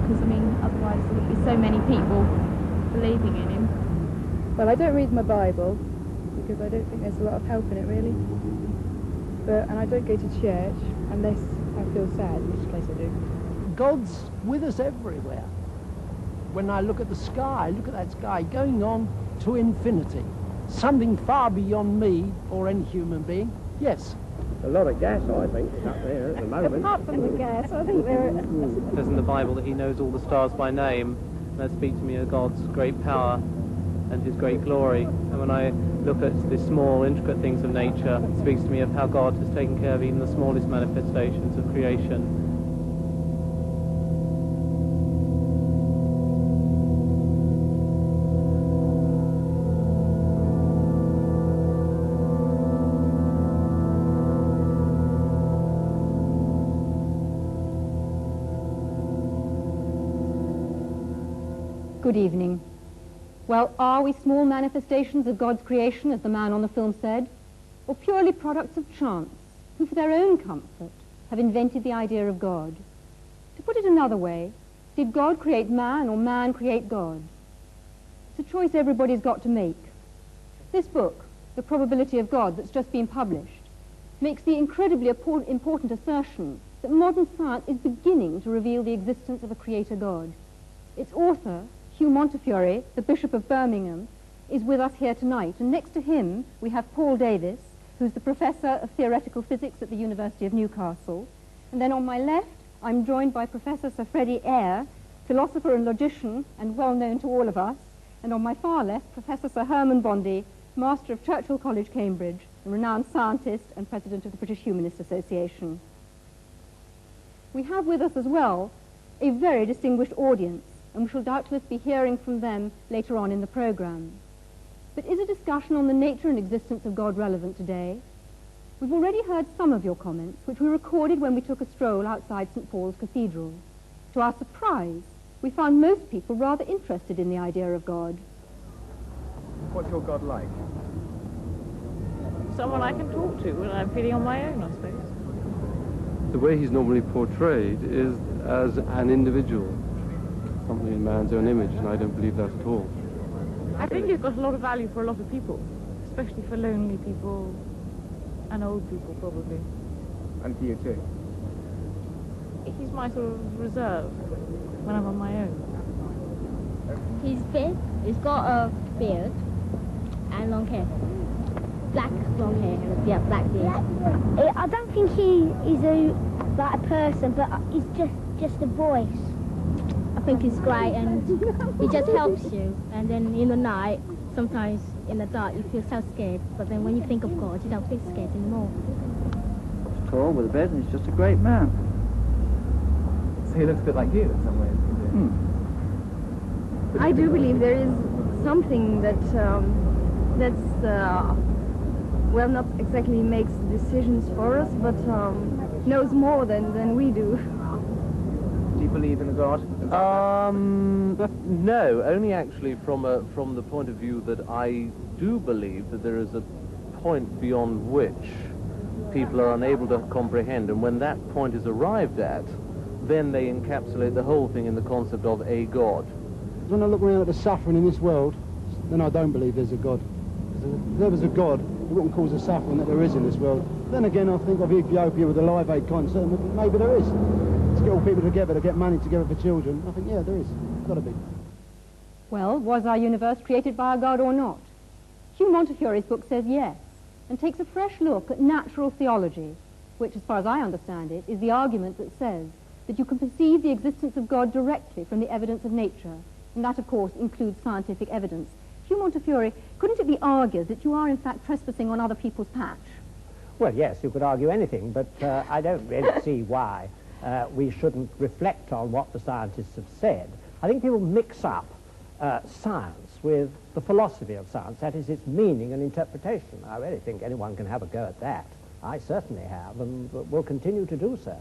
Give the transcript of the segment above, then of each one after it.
because, I mean, otherwise there would be so many people believing in him. Well, I don't read my Bible, because I don't think there's a lot of help in it, really. And I don't go to church unless I feel sad, in which case I do. God's with us everywhere. When I look at the sky, look at that sky going on to infinity. Something far beyond me or any human being. Yes. A lot of gas, I think, is up there at the moment. Apart from the gas, I think there It says in the Bible that he knows all the stars by name. That speaks to me of God's great power and his great glory. And when I look at the small, intricate things of nature, it speaks to me of how God has taken care of even the smallest manifestations of creation. Good evening. Well, are we small manifestations of God's creation, as the man on the film said, or purely products of chance, who for their own comfort have invented the idea of God? To put it another way, did God create man or man create God? It's a choice everybody's got to make. This book, The Probability of God, that's just been published, makes the incredibly important assertion that modern science is beginning to reveal the existence of a creator God. Its author, Hugh Montefiore, the Bishop of Birmingham, is with us here tonight, and next to him we have Paul Davies, who's the Professor of Theoretical Physics at the University of Newcastle, and then on my left I'm joined by Professor Sir Freddie Eyre, philosopher and logician and well known to all of us, and on my far left Professor Sir Herman Bondi, Master of Churchill College, Cambridge, a renowned scientist and President of the British Humanist Association. We have with us as well a very distinguished audience, and we shall doubtless be hearing from them later on in the programme. But is a discussion on the nature and existence of God relevant today? We've already heard some of your comments, which we recorded when we took a stroll outside St. Paul's Cathedral. To our surprise, we found most people rather interested in the idea of God. What's your God like? Someone I can talk to when I'm feeling on my own, I suppose. The way he's normally portrayed is as an individual, something in man's own image, and I don't believe that at all. I think he's got a lot of value for a lot of people, especially for lonely people and old people, probably. And for you too? He's my sort of reserve when I'm on my own. He's big, he's got a beard and long hair. Black long hair, yeah, black beard. I don't think he is like a person, but he's just a voice. I think he's great and he just helps you. And then in the night, sometimes in the dark you feel so scared, but then when you think of God, you don't feel scared anymore. He's tall with a beard and he's just a great man. So he looks a bit like you in some ways. I do believe there is something that well, not exactly makes decisions for us, but knows more than we do. Do you believe in a God? No, only actually from the point of view that I do believe that there is a point beyond which people are unable to comprehend, and when that point is arrived at, then they encapsulate the whole thing in the concept of a God. When I look around at the suffering in this world, then I don't believe there's a God. If there was a God, it wouldn't cause the suffering that there is in this world. Then again, I think of Ethiopia with the Live Aid concert, and maybe there is. To get all people together, to get money together for children, I think, yeah, there is. It's got to be. Well, was our universe created by a God or not? Hugh Montefiore's book says yes, and takes a fresh look at natural theology, which, as far as I understand it, is the argument that says that you can perceive the existence of God directly from the evidence of nature, and that, of course, includes scientific evidence. Hugh Montefiore, couldn't it be argued that you are, in fact, trespassing on other people's patch? Well, yes, you could argue anything, but I don't really see why we shouldn't reflect on what the scientists have said. I think people mix up science with the philosophy of science, that is, its meaning and interpretation. I really think anyone can have a go at that. I certainly have, and will continue to do so.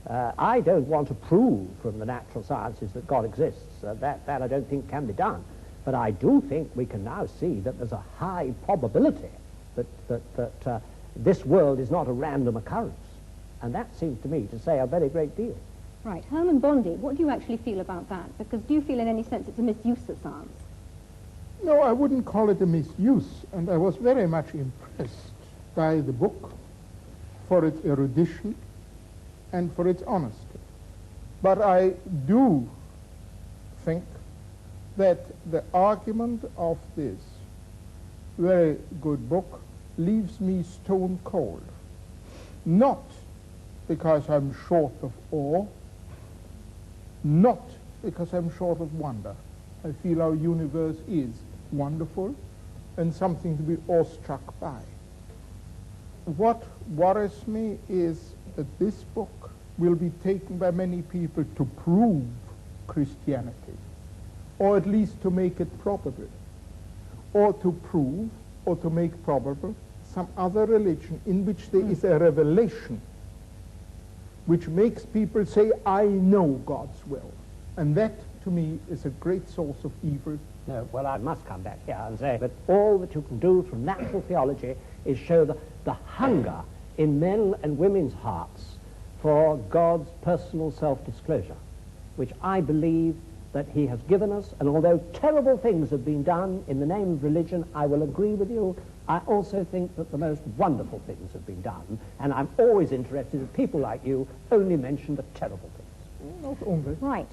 I don't want to prove from the natural sciences that God exists. That I don't think can be done. But I do think we can now see that there's a high probability that this world is not a random occurrence. And that seems to me to say a very great deal. Right. Herman Bondi, what do you actually feel about that? Because do you feel in any sense it's a misuse of science? No, I wouldn't call it a misuse, and I was very much impressed by the book for its erudition and for its honesty. But I do think that the argument of this very good book leaves me stone cold. Not because I'm short of awe, not because I'm short of wonder. I feel our universe is wonderful and something to be awestruck by. What worries me is that this book will be taken by many people to prove Christianity, or at least to make it probable, or to prove or to make probable some other religion in which there is a revelation which makes people say, I know God's will. And that, to me, is a great source of evil. No, well, I must come back here and say that all that you can do through natural theology is show the hunger in men and women's hearts for God's personal self-disclosure, which I believe that he has given us. And although terrible things have been done in the name of religion, I will agree with you, I also think that the most wonderful things have been done, and I'm always interested that people like you only mention the terrible things. Not only. Right.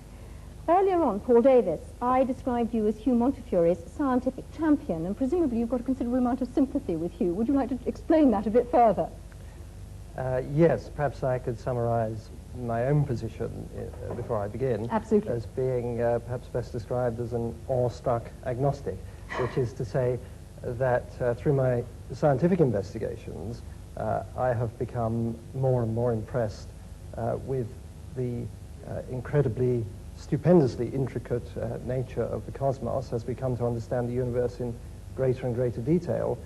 Earlier on, Paul Davis, I described you as Hugh Montefiore's scientific champion, and presumably you've got a considerable amount of sympathy with Hugh. Would you like to explain that a bit further? Yes, perhaps I could summarize my own position before I begin. Absolutely. As being perhaps best described as an awestruck agnostic, which is to say that through my scientific investigations, I have become more and more impressed with the incredibly, stupendously intricate nature of the cosmos as we come to understand the universe in greater and greater detail.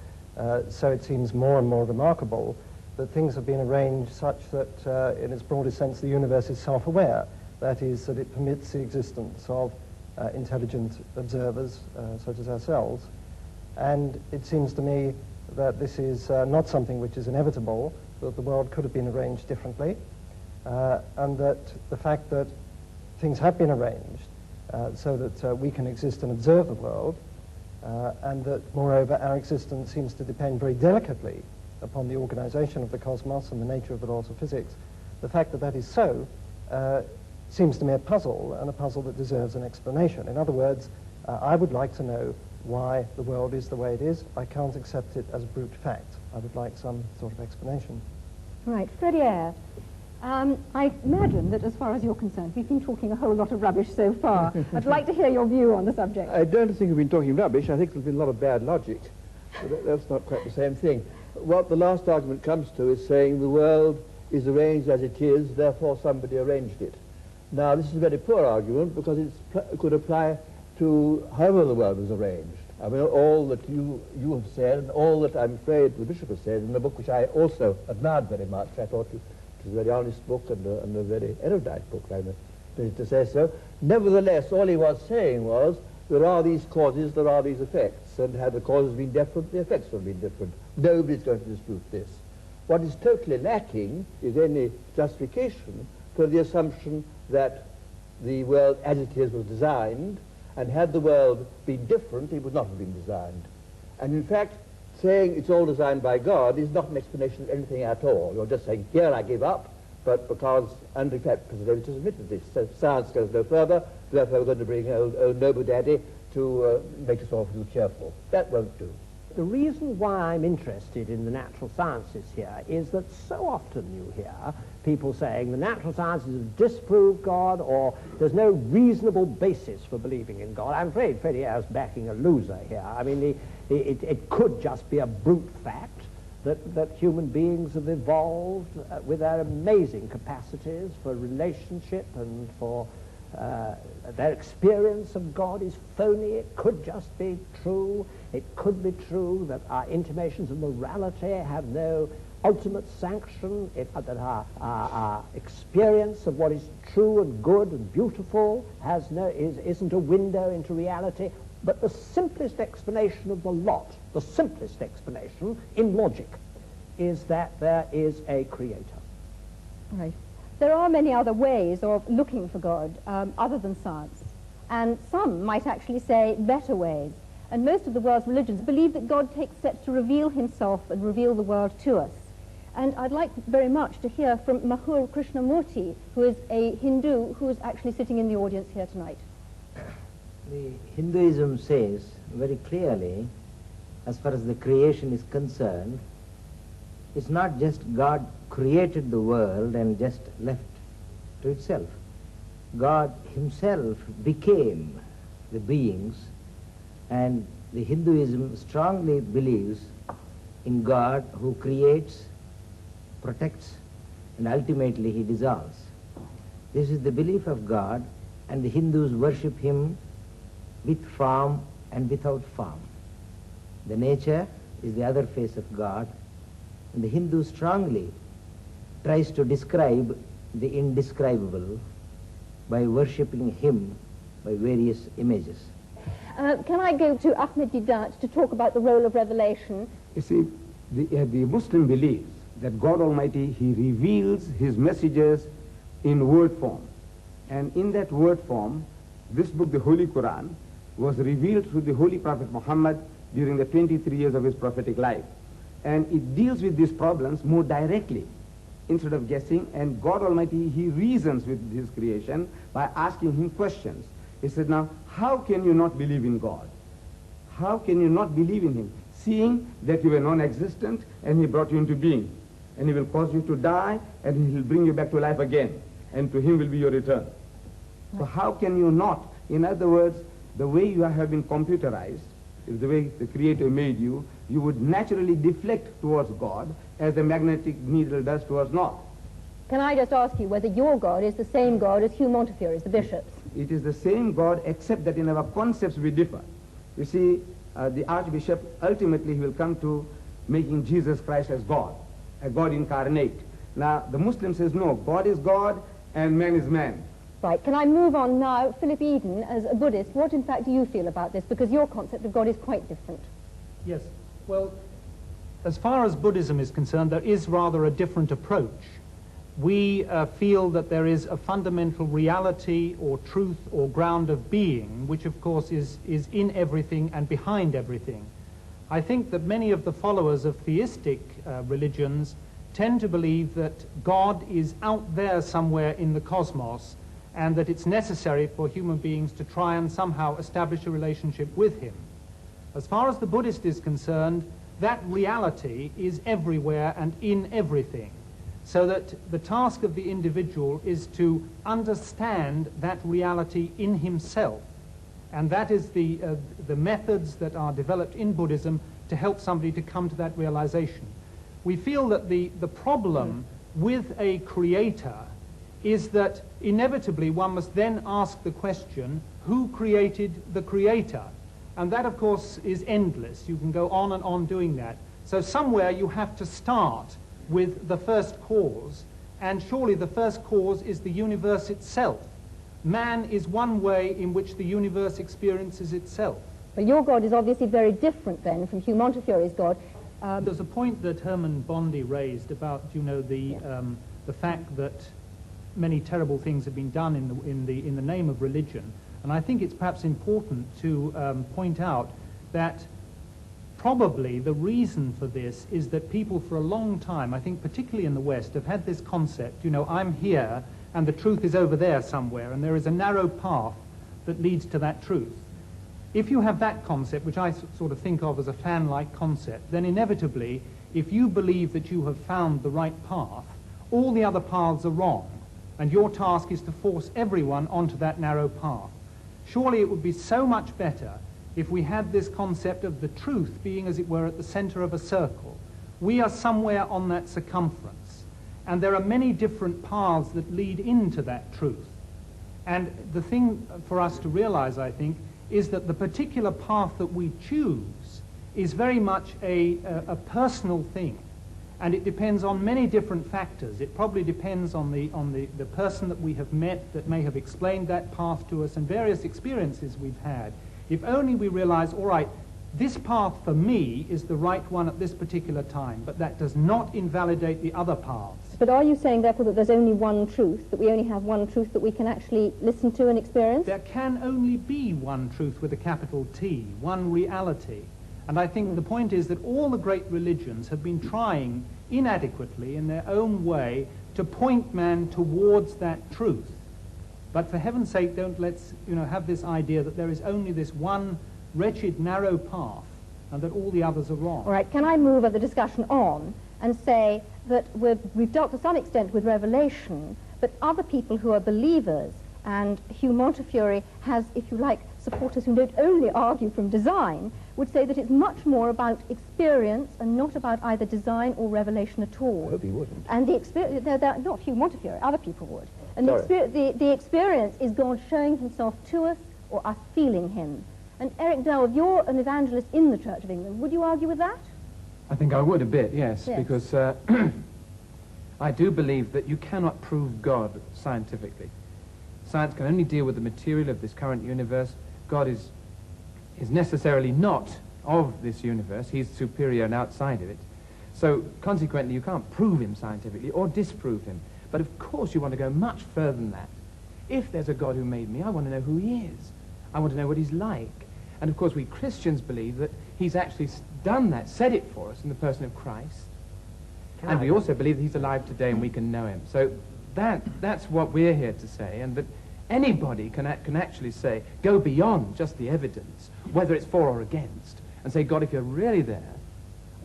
So it seems more and more remarkable that things have been arranged such that, in its broadest sense, the universe is self-aware. That is, that it permits the existence of intelligent observers such as ourselves. And it seems to me that this is not something which is inevitable, that the world could have been arranged differently, and that the fact that things have been arranged so that we can exist and observe the world, and that, moreover, our existence seems to depend very delicately upon the organization of the cosmos and the nature of the laws of physics. The fact that that is so seems to me a puzzle, and a puzzle that deserves an explanation. In other words, I would like to know why the world is the way it is. I can't accept it as a brute fact. I would like some sort of explanation. Right. Freddie Eyre, I imagine that as far as you're concerned, we've been talking a whole lot of rubbish so far. I'd like to hear your view on the subject. I don't think we've been talking rubbish. I think there's been a lot of bad logic. But that's not quite the same thing. What the last argument comes to is saying the world is arranged as it is, therefore somebody arranged it. Now, this is a very poor argument because it could apply to however the world was arranged. I mean, all that you have said, and all that I'm afraid the Bishop has said in a book which I also admired very much. I thought it was a very honest book and a very erudite book, I'm pleased to say so. Nevertheless, all he was saying was, there are these causes, there are these effects, and had the causes been different, the effects would have been different. Nobody's going to dispute this. What is totally lacking is any justification for the assumption that the world as it is was designed, and had the world been different, it would not have been designed. And in fact, saying it's all designed by God is not an explanation of anything at all. You're just saying, here I give up, but because, and in fact, President has admitted this, so science goes no further, therefore we're going to bring old Noble Daddy to make us all feel cheerful. That won't do. The reason why I'm interested in the natural sciences here is that so often you hear people saying the natural sciences have disproved God, or there's no reasonable basis for believing in God. I'm afraid Freddie Eyre's backing a loser here. I mean, it could just be a brute fact that human beings have evolved with their amazing capacities for relationship and for their experience of God is phony. It could just be true. It could be true that our intimations of morality have no ultimate sanction, that our experience of what is true and good and beautiful isn't a window into reality. But the simplest explanation of the lot, the simplest explanation in logic, is that there is a creator. Right. there are many other ways of looking for God other than science. And some might actually say better ways. And most of the world's religions believe that God takes steps to reveal himself and reveal the world to us. And I'd like very much to hear from Mahur Krishnamurti, who is a Hindu who is actually sitting in the audience here tonight. The Hinduism says very clearly, as far as the creation is concerned, it's not just God created the world and just left to itself. God himself became the beings, and the Hinduism strongly believes in God who creates, protects, and ultimately he dissolves. This is the belief of God, and the Hindus worship him with form and without form. The nature is the other face of God, and the Hindu strongly tries to describe the indescribable by worshipping him by various images. Can I go to Ahmed Deedat to talk about the role of revelation? You see, the Muslim believes that God Almighty, he reveals his messages in word form. And in that word form, this book, the Holy Quran, was revealed through the Holy Prophet Muhammad during the 23 years of his prophetic life. And it deals with these problems more directly instead of guessing. And God Almighty, he reasons with his creation by asking him questions. He said, now, how can you not believe in God? How can you not believe in him, seeing that you were non-existent and he brought you into being? And he will cause you to die and he will bring you back to life again. And to him will be your return. So how can you not? In other words, the way you have been computerized, the way the Creator made you, you would naturally deflect towards God as the magnetic needle does towards north. Can I just ask you whether your God is the same God as Hugh Montefiore's, the bishop's? It is the same God, except that in our concepts we differ. You see, the Archbishop, ultimately he will come to making Jesus Christ as God, a God incarnate. Now, the Muslim says, no, God is God and man is man. Right, can I move on now? Philip Eden, as a Buddhist, what in fact do you feel about this? Because your concept of God is quite different. Yes, well, as far as Buddhism is concerned, there is rather a different approach. We feel that there is a fundamental reality or truth or ground of being, which of course is in everything and behind everything. I think that many of the followers of theistic religions tend to believe that God is out there somewhere in the cosmos, and that it's necessary for human beings to try and somehow establish a relationship with him. As far as the Buddhist is concerned, that reality is everywhere and in everything, so that the task of the individual is to understand that reality in himself, and that is the methods that are developed in Buddhism to help somebody to come to that realization. We feel that the problem with a creator is that inevitably one must then ask the question, who created the creator? And that, of course, is endless. You can go on and on doing that. So somewhere you have to start with the first cause, and surely the first cause is the universe itself. Man is one way in which the universe experiences itself. But your God is obviously very different then from Hugh Montefiore's God. There's a point that Herman Bondi raised about, you know, the fact that many terrible things have been done in the name of religion, and I think it's perhaps important to point out that probably the reason for this is that people for a long time, I think particularly in the West, have had this concept, you know, I'm here and the truth is over there somewhere, and there is a narrow path that leads to that truth. If you have that concept, which I sort of think of as a fan-like concept, then inevitably, if you believe that you have found the right path, all the other paths are wrong. And your task is to force everyone onto that narrow path. Surely it would be so much better if we had this concept of the truth being, as it were, at the center of a circle. We are somewhere on that circumference, and there are many different paths that lead into that truth. And the thing for us to realize, I think, is that the particular path that we choose is very much a personal thing. And it depends on many different factors. It probably depends on the person that we have met that may have explained that path to us, and various experiences we've had. If only we realize, all right, This path for me is the right one at this particular time, but that does not invalidate the other paths. But are you saying, therefore, that there's only one truth, that we only have one truth that we can actually listen to and experience? There can only be one truth with a capital T, one reality. And I think the point is that all the great religions have been trying inadequately in their own way to point man towards that truth. But for heaven's sake, don't let's have this idea that there is only this one wretched, narrow path and that all the others are wrong. All right, can I move the discussion on and say that we've dealt to some extent with revelation, but other people who are believers, and Hugh Montefiore has, if you like, supporters who don't only argue from design, would say that it's much more about experience and not about either design or revelation at all. I hope he wouldn't. And the experience, not Hugh Montefiore, other people would. And Sorry. the experience is God showing himself to us or us feeling him. And Eric Delve, you're an evangelist in the Church of England. Would you argue with that? I think I would a bit, yes. Yes. Because I do believe that you cannot prove God scientifically. Science can only deal with the material of this current universe. God is necessarily not of this universe. He's superior and outside of it. So consequently, you can't prove him scientifically or disprove him. But of course you want to go much further than that. If there's a God who made me, I want to know who he is. I want to know what he's like. And of course we Christians believe that he's actually done that, said it for us in the person of Christ. And we also believe that he's alive today and we can know him. So that's what we're here to say. And that anybody can actually say, go beyond just the evidence, whether it's for or against, and say, God, if you're really there,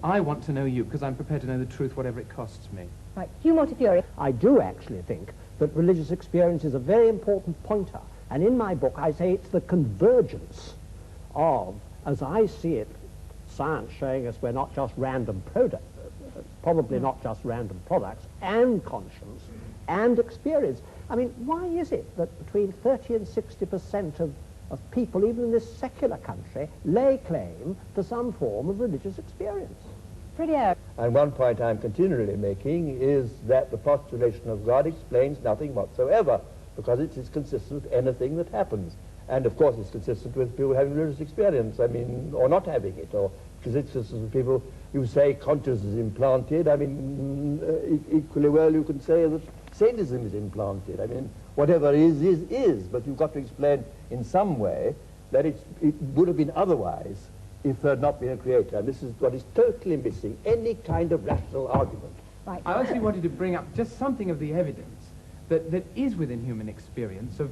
I want to know you because I'm prepared to know the truth, whatever it costs me. Right, Hugh Montefiore. I do actually think that religious experience is a very important pointer. And in my book, I say it's the convergence of, as I see it, science showing us we're not just random products, probably not just random products, and conscience, and experience. I mean, why is it that between 30 and 60% of people, even in this secular country, lay claim to some form of religious experience? Pretty out. And one point I'm continually making is that the postulation of God explains nothing whatsoever, because it is consistent with anything that happens. And of course it's consistent with people having religious experience, I mean, or not having it, or because it's consistent with people who say consciousness is implanted. I mean, equally well you can say that sadism is implanted. I mean, whatever is, but you've got to explain in some way that it would have been otherwise if there had not been a creator. And this is what is totally missing, any kind of rational argument. Right. I actually wanted to bring up just something of the evidence that is within human experience of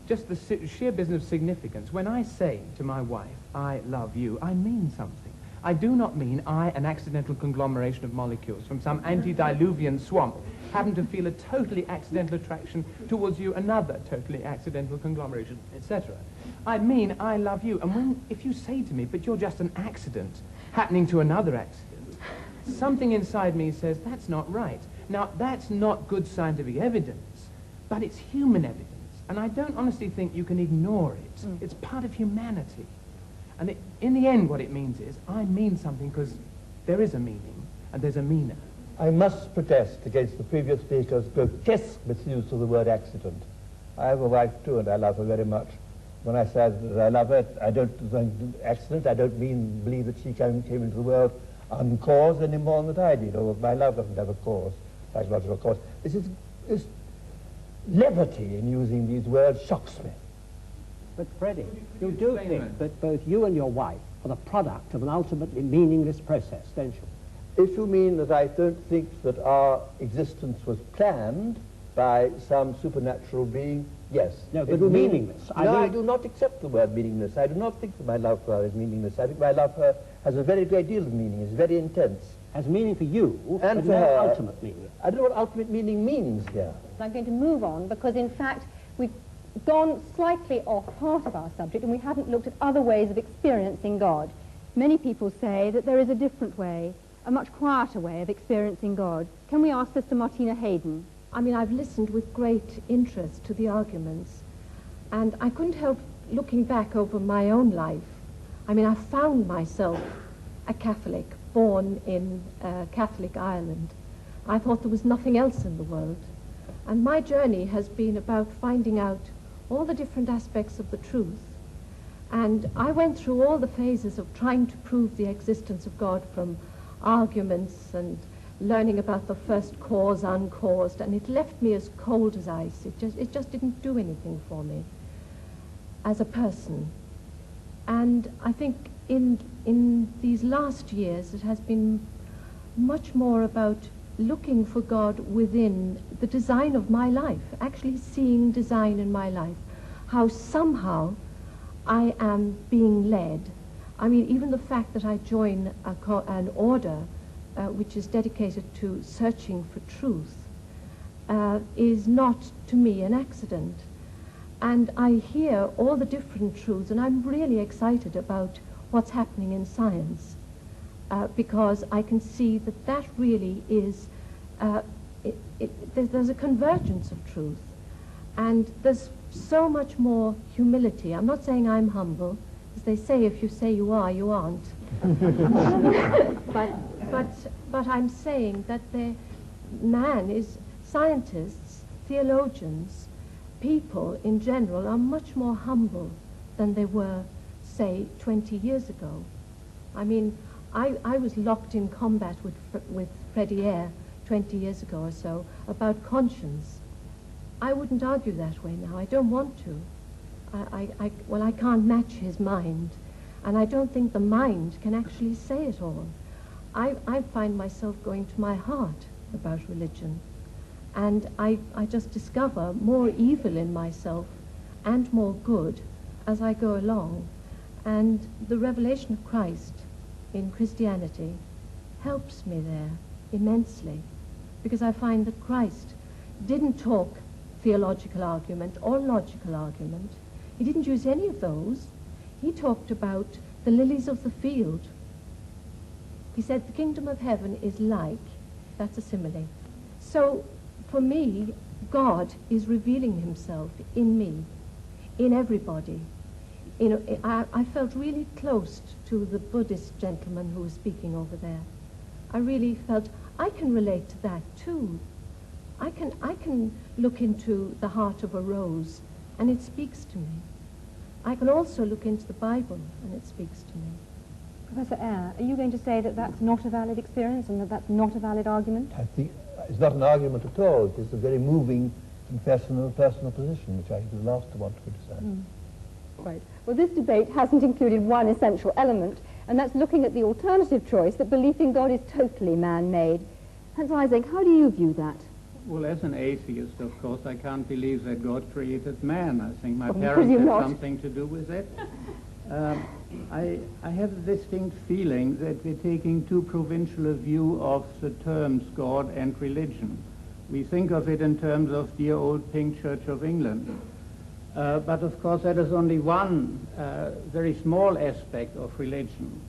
just the sheer business of significance. When I say to my wife, I love you, I mean something. I do not mean I, an accidental conglomeration of molecules from some antediluvian swamp, happen to feel a totally accidental attraction towards you, another totally accidental conglomeration, etc. I mean I love you. And if you say to me, but you're just an accident happening to another accident, something inside me says, that's not right. Now, that's not good scientific evidence, but it's human evidence. And I don't honestly think you can ignore it. It's part of humanity. And in the end, what it means is, I mean something because there is a meaning, and there's a meaner. I must protest against the previous speaker's grotesque misuse of the word accident. I have a wife too, and I love her very much. When I say that I love her, I don't think accident. I don't believe that she came into the world uncaused any more than that I did, or my love doesn't have a cause, psychological cause. This levity in using these words shocks me. But Freddie, you do think that both you and your wife are the product of an ultimately meaningless process, don't you? If you mean that I don't think that our existence was planned by some supernatural being, yes. No, but meaningless. I do not accept the word meaningless. I do not think that my love for her is meaningless. I think my love for her has a very great deal of meaning. It's very intense. Has meaning for you, and but for no her, ultimate meaning. I don't know what ultimate meaning means here. I'm going to move on because, in fact, we've gone slightly off part of our subject and we haven't looked at other ways of experiencing God. Many people say that there is a different way, a much quieter way of experiencing God. Can we ask Sister Martina Hayden? I mean, I've listened with great interest to the arguments, and I couldn't help looking back over my own life. I mean, I found myself a Catholic, born in Catholic Ireland. I thought there was nothing else in the world. And my journey has been about finding out all the different aspects of the truth. And I went through all the phases of trying to prove the existence of God, from arguments and learning about the first cause, uncaused, and it left me as cold as ice. It just didn't do anything for me as a person. And I think in these last years it has been much more about looking for God within the design of my life, actually seeing design in my life, how somehow I am being led. I mean, even the fact that I join an order which is dedicated to searching for truth is not, to me, an accident. And I hear all the different truths, and I'm really excited about what's happening in science, because I can see that that really is, there's a convergence of truth, and there's so much more humility. I'm not saying I'm humble, as they say, if you say you are, you aren't. But I'm saying that scientists, theologians, people in general are much more humble than they were, say, 20 years ago. I mean, I was locked in combat with Freddie Eyre 20 years ago or so about conscience. I wouldn't argue that way now. I don't want to. Well, I can't match his mind, and I don't think the mind can actually say it all. I find myself going to my heart about religion, and I just discover more evil in myself and more good as I go along. And the revelation of Christ in Christianity helps me there immensely, because I find that Christ didn't talk theological argument or logical argument. He didn't use any of those. He talked about the lilies of the field. He said the kingdom of heaven is like, that's a simile. So for me, God is revealing himself in me, in everybody. You know, I felt really close to the Buddhist gentleman who was speaking over there. I really felt I can relate to that too. I can look into the heart of a rose and it speaks to me. I can also look into the Bible and it speaks to me. Professor Eyre, are you going to say that that's not a valid experience and that that's not a valid argument? I think it's not an argument at all. It is a very moving and personal position, which I think is the last to want to criticize. Right. Well, this debate hasn't included one essential element, and that's looking at the alternative choice that belief in God is totally man-made. Hans Isaac, how do you view that? Well, as an atheist, of course, I can't believe that God created man. I think my Well, parents had not. something to do with it. I have a distinct feeling that we're taking too provincial a view of the terms God and religion. We think of it in terms of dear old Pink Church of England. But of course that is only one very small aspect of religion.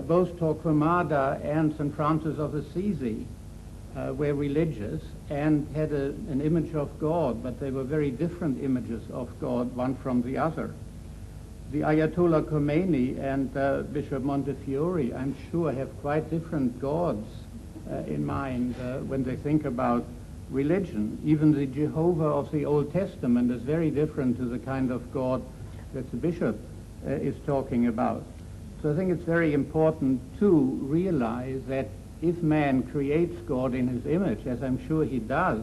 Both Torquemada and St. Francis of Assisi were religious and had an image of God, but they were very different images of God, one from the other. The Ayatollah Khomeini and Bishop Montefiore, I'm sure, have quite different gods in mind when they think about religion. Even the Jehovah of the Old Testament is very different to the kind of God that the bishop is talking about. So I think it's very important to realize that if man creates God in his image, as I'm sure he does,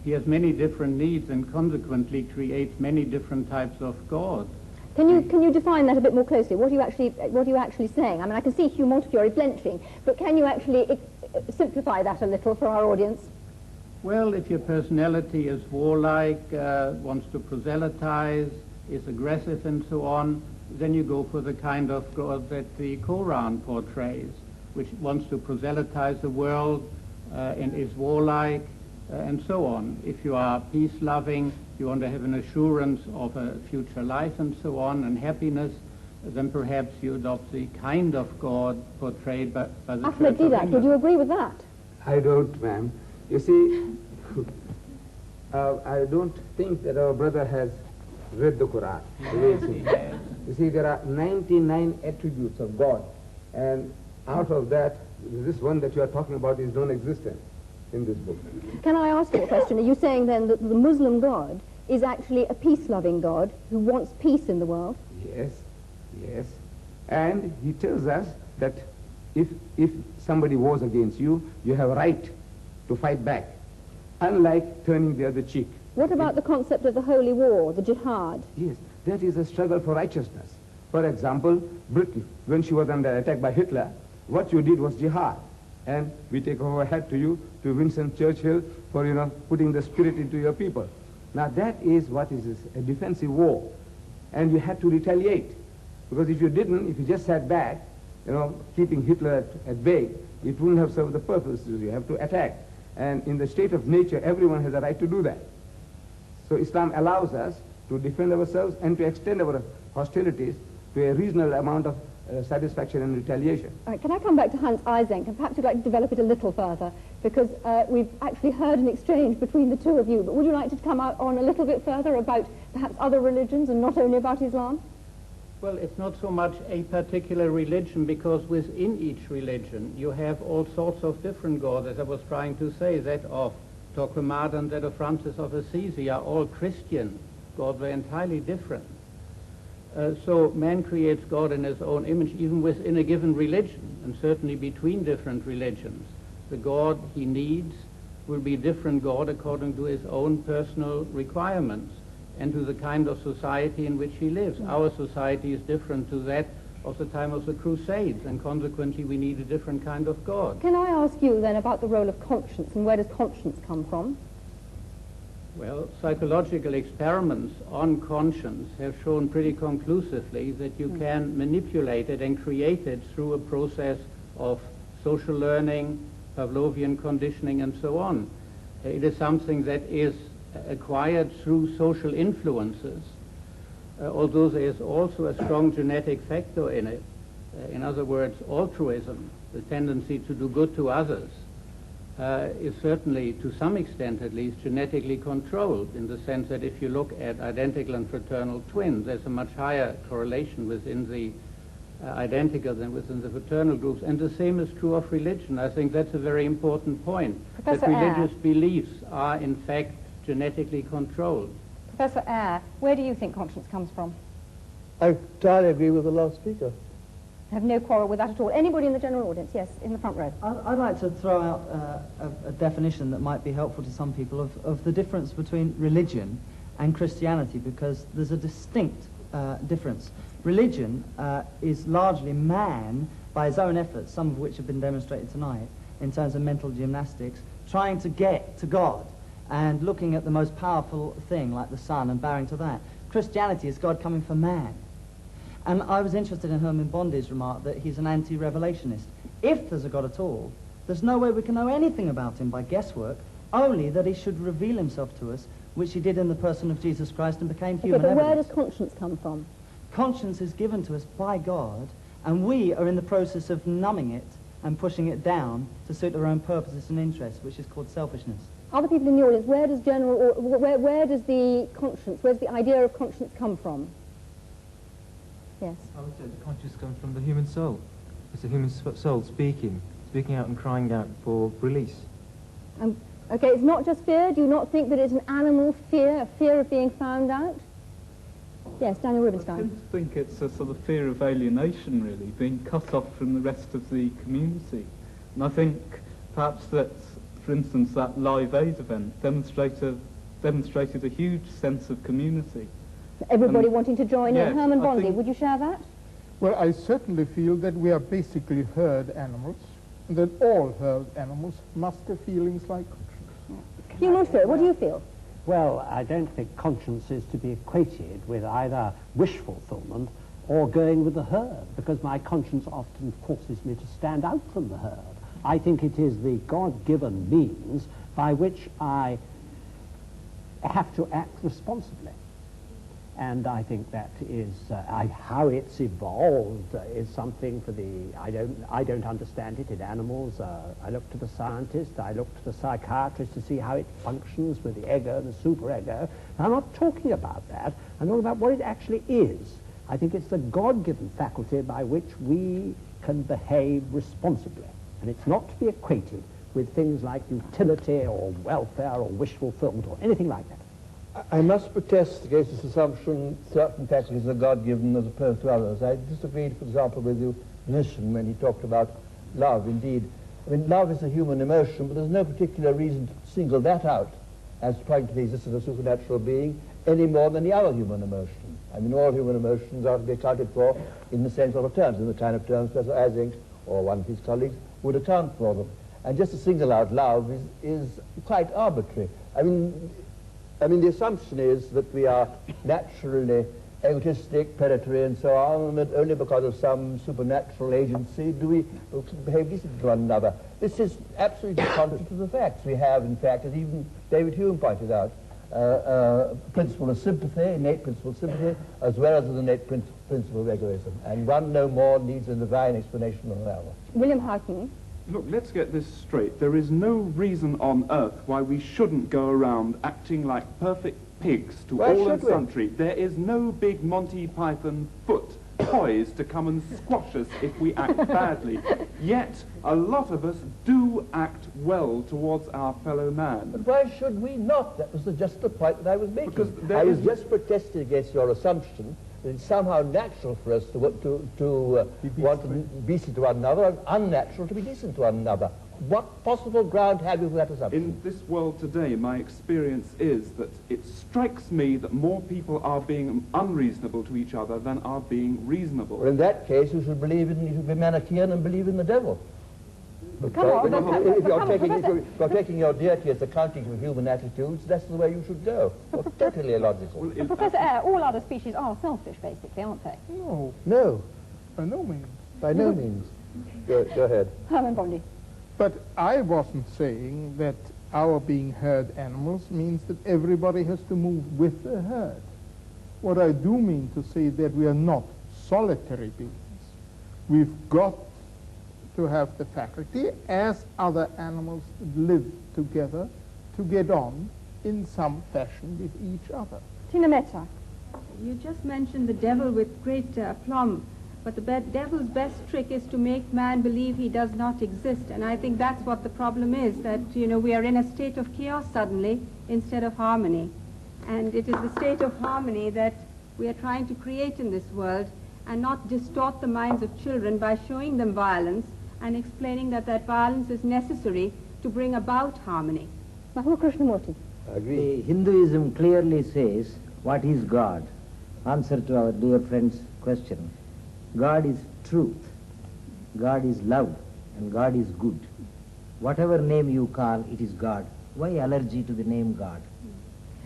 he has many different needs and consequently creates many different types of God. Can you define that a bit more closely? What are you actually saying? I mean, I can see Hugh Montefiore blenching, but can you actually simplify that a little for our audience? Well, if your personality is warlike, wants to proselytize, is aggressive and so on, then you go for the kind of God that the Quran portrays, which wants to proselytize the world and is warlike and so on. If you are peace-loving, you want to have an assurance of a future life and so on, and happiness, then perhaps you adopt the kind of God portrayed by the Ahmed Church of Deedat, England. would you agree with that? I don't, ma'am. You see, I don't think that our brother has read the Quran. The way it is. You see, there are 99 attributes of God, and out of that, this one that you are talking about is non-existent in this book. Can I ask you a question? Are you saying then that the Muslim God is actually a peace-loving God who wants peace in the world? Yes. Yes. And he tells us that if somebody wars against you, you have a right to fight back, unlike turning the other cheek. What about the concept of the holy war, the jihad? Yes, that is a struggle for righteousness. For example, Britain, when she was under attack by Hitler, what you did was jihad. And we take our hat to you, to Winston Churchill, for, putting the spirit into your people. Now that is what is a defensive war. And you had to retaliate. Because if you didn't, if you just sat back, keeping Hitler at bay, it wouldn't have served the purpose. You have to attack. And in the state of nature, everyone has a right to do that. So Islam allows us to defend ourselves and to extend our hostilities to a reasonable amount of satisfaction and retaliation. All right, can I come back to Hans Eysenck, and perhaps you'd like to develop it a little further, because we've actually heard an exchange between the two of you, but would you like to come out on a little bit further about perhaps other religions and not only about Islam? Well, it's not so much a particular religion, because within each religion you have all sorts of different gods. As I was trying to say, that of Torquemada and that of Francis of Assisi are all Christian gods. They're entirely different. So man creates God in his own image, even within a given religion, and certainly between different religions. The God he needs will be a different God according to his own personal requirements and to the kind of society in which he lives. Our society is different to that of the time of the Crusades, and consequently we need a different kind of God. Can I ask you then about the role of conscience, and where does conscience come from? Well, psychological experiments on conscience have shown pretty conclusively that you can manipulate it and create it through a process of social learning, Pavlovian conditioning, and so on. It is something that is acquired through social influences, although there is also a strong genetic factor in it. In other words, altruism, the tendency to do good to others, is certainly, to some extent at least, genetically controlled, in the sense that if you look at identical and fraternal twins, there's a much higher correlation within the identical than within the fraternal groups. And the same is true of religion. I think that's a very important point, Professor that religious beliefs are in fact genetically controlled. Professor Eyre, where do you think conscience comes from? I entirely agree with the last speaker. I have no quarrel with that at all. Anybody in the general audience? Yes, in the front row. I'd like to throw out a definition that might be helpful to some people of the difference between religion and Christianity, because there's a distinct difference. Religion is largely man, by his own efforts, some of which have been demonstrated tonight, in terms of mental gymnastics, trying to get to God and looking at the most powerful thing, like the sun, and bowing to that. Christianity is God coming for man. And I was interested in Herman Bondi's remark that he's an anti-revelationist. If there's a God at all, there's no way we can know anything about him by guesswork, only that he should reveal himself to us, which he did in the person of Jesus Christ and became human Okay, but where evidence. does conscience come from? Conscience is given to us by God, and we are in the process of numbing it and pushing it down to suit our own purposes and interests, which is called selfishness. Other people in the audience, where does where does the conscience, where's the idea of conscience come from? Yes. I would say the conscience comes from the human soul. It's the human soul speaking out and crying out for release. Okay, it's not just fear. Do you not think that it's an animal fear, a fear of being found out? Yes, Daniel Rubinstein. I tend to think it's a sort of fear of alienation, really, being cut off from the rest of the community. And I think perhaps that, for instance, that Live Aid event demonstrated a huge sense of community. Everybody wanting to join yes, in. Herman Bondi, would you share that? Well, I certainly feel that we are basically herd animals, and that all herd animals must have feelings like conscience. Hugh Munster, what do you feel? Well, I don't think conscience is to be equated with either wish fulfillment or going with the herd, because my conscience often forces me to stand out from the herd. I think it is the God-given means by which I have to act responsibly. And I think that is how it's evolved is something for the I don't understand it in animals. I look to the scientist, I look to the psychiatrist to see how it functions with the ego, the superego. I'm not talking about that. I'm talking about what it actually is. I think it's the God-given faculty by which we can behave responsibly, and it's not to be equated with things like utility or welfare or wish fulfillment or anything like that. I must protest against this assumption certain faculties are God-given as opposed to others. I disagreed, for example, with the musician when he talked about love. Indeed, I mean, love is a human emotion, but there's no particular reason to single that out as pointing to the existence of a supernatural being any more than the other human emotion. I mean, all human emotions are to be accounted for in the same sort of terms, in the kind of terms Professor Ising or one of his colleagues would account for them. And just to single out love is quite arbitrary. I mean, the assumption is that we are naturally egotistic, predatory, and so on, and that only because of some supernatural agency do we behave decently to one another. This is absolutely contrary to the facts. We have, in fact, as even David Hume pointed out, a principle of sympathy, innate principle of sympathy, as well as an innate principle of egoism. And one no more needs a divine explanation than another. William Houghton. Look, let's get this straight. There is no reason on earth why we shouldn't go around acting like perfect pigs to all and sundry. There is no big Monty Python foot poised to come and squash us if we act badly. Yet, a lot of us do act well towards our fellow man. But why should we not? That was just the point that I was making. Because I was just protesting against your assumption that it's somehow natural for us to want to be decent to one another and unnatural to be decent to one another. What possible ground have you for that assumption? In this world today, my experience is that it strikes me that more people are being unreasonable to each other than are being reasonable. Well, in that case, you should be Manichaean and believe in the devil. If you're taking your deity as accounting for human attitudes, that's the way you should go. Well, totally illogical. Professor Eyre, all other species are selfish, basically, aren't they? No. No. By no means. By no means. Go ahead. Herman Bondi. But I wasn't saying that our being herd animals means that everybody has to move with the herd. What I do mean to say that we are not solitary beings. We've got to have the faculty, as other animals live together, to get on in some fashion with each other. Tina Mehta. You just mentioned the devil with great aplomb. But the devil's best trick is to make man believe he does not exist. And I think that's what the problem is, that, we are in a state of chaos suddenly instead of harmony. And it is the state of harmony that we are trying to create in this world, and not distort the minds of children by showing them violence and explaining that violence is necessary to bring about harmony. Mahima Krishnamurti. I agree. Hinduism clearly says, what is God? Answer to our dear friend's question. God is truth, God is love, and God is good. Whatever name you call, it is God. Why allergy to the name God?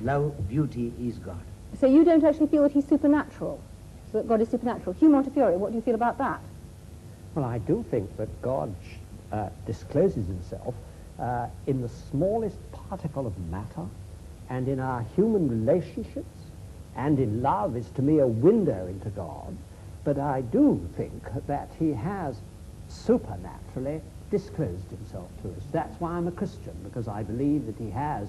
Love, beauty is God. So you don't actually feel that he's supernatural, so that God is supernatural. Hugh Montefiore, what do you feel about that? Well, I do think that God discloses himself in the smallest particle of matter, and in our human relationships, and in love is to me a window into God. But I do think that he has supernaturally disclosed himself to us. That's why I'm a Christian, because I believe that he has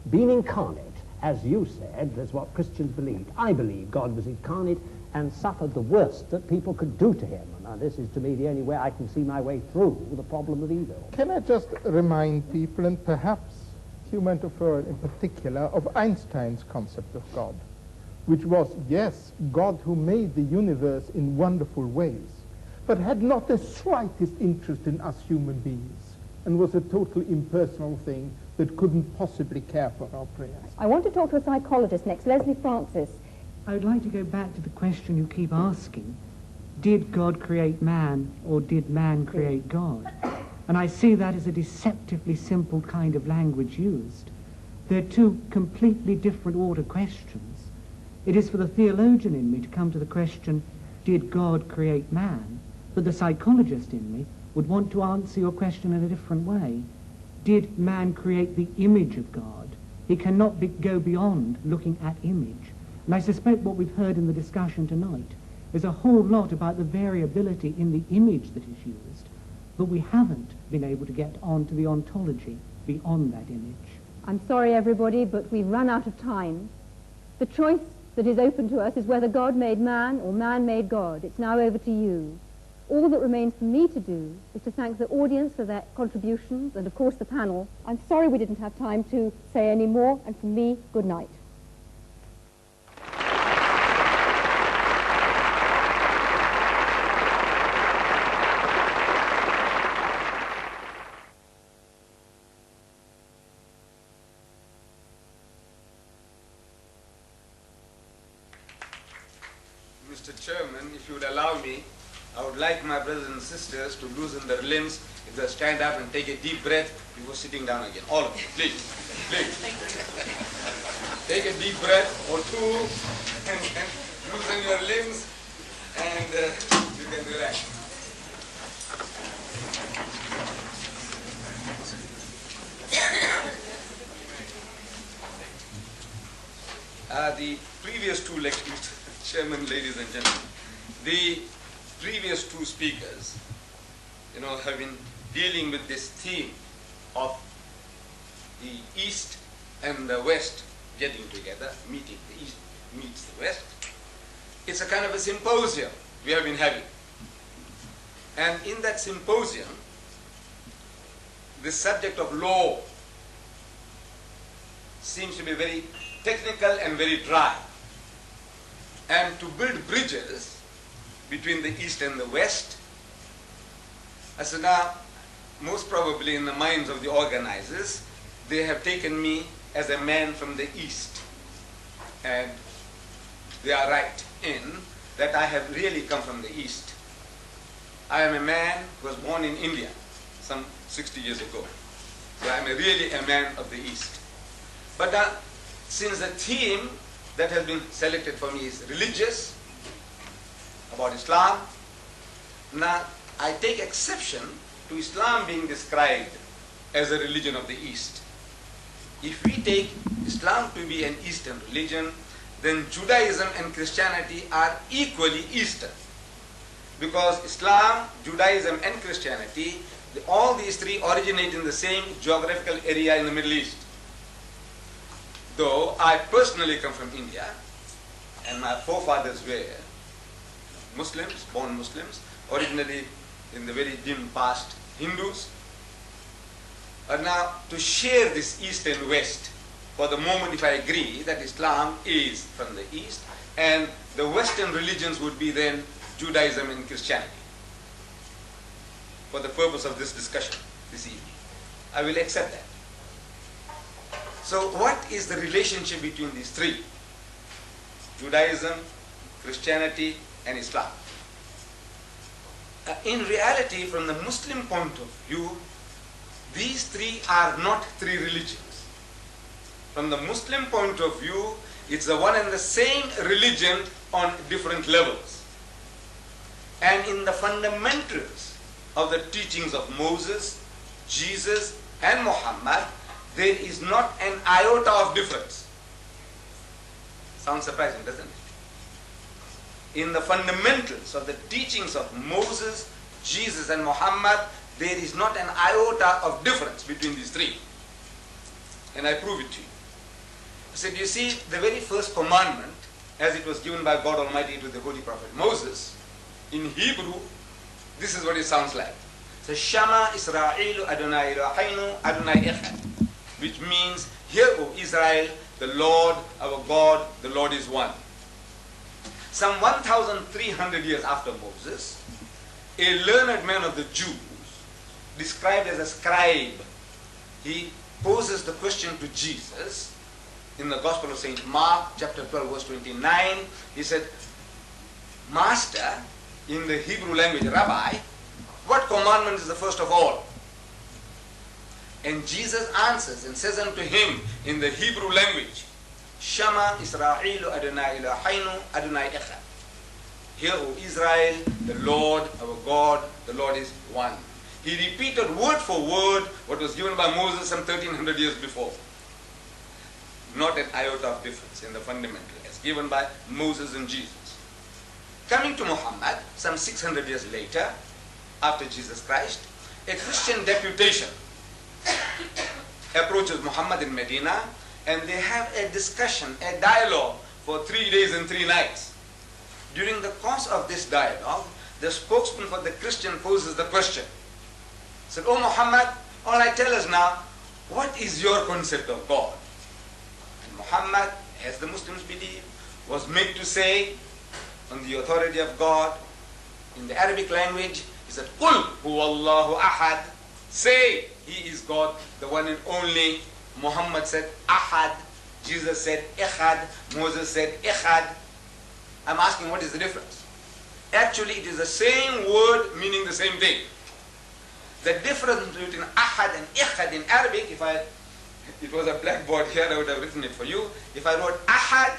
been incarnate, as you said. That's what Christians believed. I believe God was incarnate and suffered the worst that people could do to him. And this is, to me, the only way I can see my way through the problem of evil. Can I just remind people, and perhaps Hugh Montefiore in particular, of Einstein's concept of God, which was, yes, God who made the universe in wonderful ways, but had not the slightest interest in us human beings, and was a totally impersonal thing that couldn't possibly care for our prayers. I want to talk to a psychologist next, Leslie Francis. I would like to go back to the question you keep asking. Did God create man, or did man create God? And I see that as a deceptively simple kind of language used. They're two completely different order questions. It is for the theologian in me to come to the question, did God create man? But the psychologist in me would want to answer your question in a different way. Did man create the image of God? He cannot go beyond looking at image. And I suspect what we've heard in the discussion tonight is a whole lot about the variability in the image that is used, but we haven't been able to get on to the ontology beyond that image. I'm sorry, everybody, but we've run out of time. The choice that is open to us is whether God made man or man made God. It's now over to you. All that remains for me to do is to thank the audience for their contributions and, of course, the panel. I'm sorry we didn't have time to say any more, and from me, good night. Mr. Chairman, if you would allow me, I would like my brothers and sisters to loosen their limbs. If they stand up and take a deep breath before sitting down again. All of you, please. Please. Take a deep breath or two and loosen your limbs and you can relax. The previous two lectures, Chairman, ladies and gentlemen, the previous two speakers, have been dealing with this theme of the East and the West getting together, meeting. The East meets the West. It's a kind of a symposium we have been having. And in that symposium, the subject of law seems to be very technical and very dry. And to build bridges between the East and the West, I said, now, most probably in the minds of the organizers, they have taken me as a man from the East. And they are right in that I have really come from the East. I am a man who was born in India some 60 years ago. So I am really a man of the East. But since the theme that has been selected for me is religious, about Islam, now I take exception to Islam being described as a religion of the East. If we take Islam to be an Eastern religion, then Judaism and Christianity are equally Eastern. Because Islam, Judaism and Christianity, all these three originate in the same geographical area in the Middle East. Though I personally come from India, and my forefathers were Muslims, born Muslims, originally in the very dim past Hindus. And now to share this East and West, for the moment if I agree that Islam is from the East, and the Western religions would be then Judaism and Christianity, for the purpose of this discussion this evening, I will accept that. So what is the relationship between these three? Judaism, Christianity, and Islam. In reality, from the Muslim point of view, these three are not three religions. From the Muslim point of view, it's the one and the same religion on different levels. And in the fundamentals of the teachings of Moses, Jesus, and Muhammad, there is not an iota of difference. Sounds surprising, doesn't it? In the fundamentals of the teachings of Moses, Jesus, and Muhammad, there is not an iota of difference between these three. And I prove it to you. I said, you see, the very first commandment, as it was given by God Almighty to the Holy Prophet Moses, in Hebrew, this is what it sounds like. It says, Shama Israelu Adonai Eloheinu Adonai Echad, which means, hear, O Israel, the Lord, our God, the Lord is one. Some 1,300 years after Moses, a learned man of the Jews, described as a scribe, he poses the question to Jesus in the Gospel of St. Mark, chapter 12, verse 29. He said, Master, in the Hebrew language, Rabbi, what commandment is the first of all? And Jesus answers and says unto him in the Hebrew language, Shama Israelu Adonai Eloheinu Adonai Echad. Hear, O Israel, the Lord, our God, the Lord is one. He repeated word for word what was given by Moses some 1,300 years before. Not an iota of difference in the fundamental as given by Moses and Jesus. Coming to Muhammad, some 600 years later, after Jesus Christ, a Christian deputation approaches Muhammad in Medina, and they have a discussion, a dialogue for 3 days and 3 nights. During the course of this dialogue, the spokesman for the Christian poses the question. He said, "Oh Muhammad, all right, tell us now, what is your concept of God?" And Muhammad, as the Muslims believe, was made to say, on the authority of God, in the Arabic language, he said, "Qul huwallahu ahad." Say, He is God, the one and only. Muhammad said, "Ahad." Jesus said, "Echad." Moses said, "Echad." I'm asking, what is the difference? Actually, it is the same word meaning the same thing. The difference between ahad and echad in Arabic, it was a blackboard here, I would have written it for you. If I wrote ahad,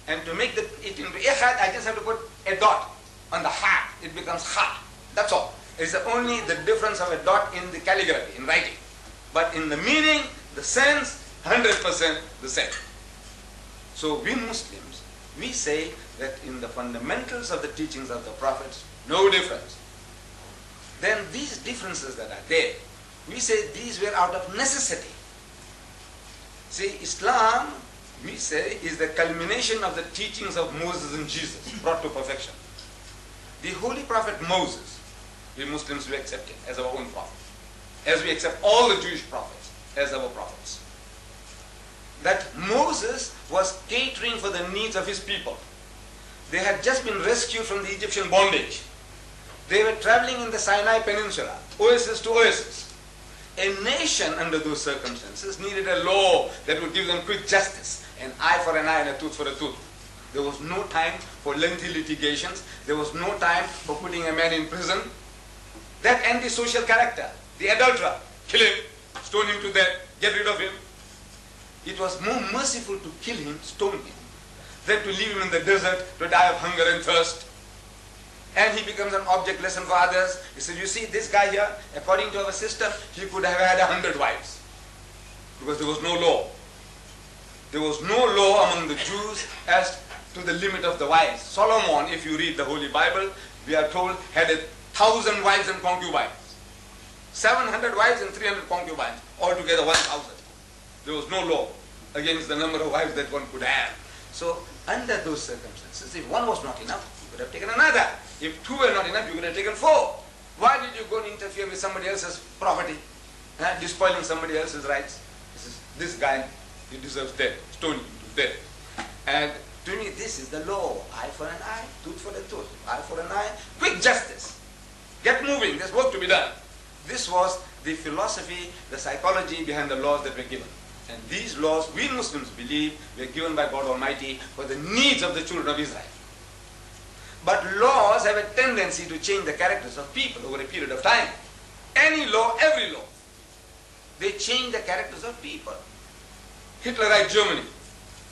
and to make it into echad, I just have to put a dot on the ha. It becomes ha. That's all. It's only the difference of a dot in the calligraphy, in writing. But in the meaning, the sense, 100% the same. So we Muslims, we say that in the fundamentals of the teachings of the prophets, no difference. Then these differences that are there, we say these were out of necessity. See, Islam, we say, is the culmination of the teachings of Moses and Jesus, brought to perfection. The holy prophet Moses, we Muslims, we accept him as our own prophet, as we accept all the Jewish prophets as our prophets. That Moses was catering for the needs of his people. They had just been rescued from the Egyptian bondage. They were traveling in the Sinai Peninsula, oasis to oasis. A nation under those circumstances needed a law that would give them quick justice, an eye for an eye and a tooth for a tooth. There was no time for lengthy litigations. There was no time for putting a man in prison. That antisocial character, the adulterer, kill him, stone him to death, get rid of him. It was more merciful to kill him, stone him, than to leave him in the desert to die of hunger and thirst. And he becomes an object lesson for others. He said, you see, this guy here, according to our system, he could have had 100 wives. Because there was no law. There was no law among the Jews as to the limit of the wives. Solomon, if you read the Holy Bible, we are told, had 1,000 wives and concubines. 700 wives and 300 concubines. Altogether 1,000. There was no law against the number of wives that one could have. So, under those circumstances, if one was not enough, you could have taken another. If two were not enough, you could have taken four. Why did you go and interfere with somebody else's property? Despoiling somebody else's rights? This guy, he deserves death. Stone him to death. And to me, this is the law. Eye for an eye, tooth for a tooth. Eye for an eye. Quick justice. Get moving. There's work to be done. This was the philosophy, the psychology behind the laws that were given. And these laws, we Muslims believe, were given by God Almighty for the needs of the children of Israel. But laws have a tendency to change the characters of people over a period of time. Any law, every law, they change the characters of people. Hitlerite Germany,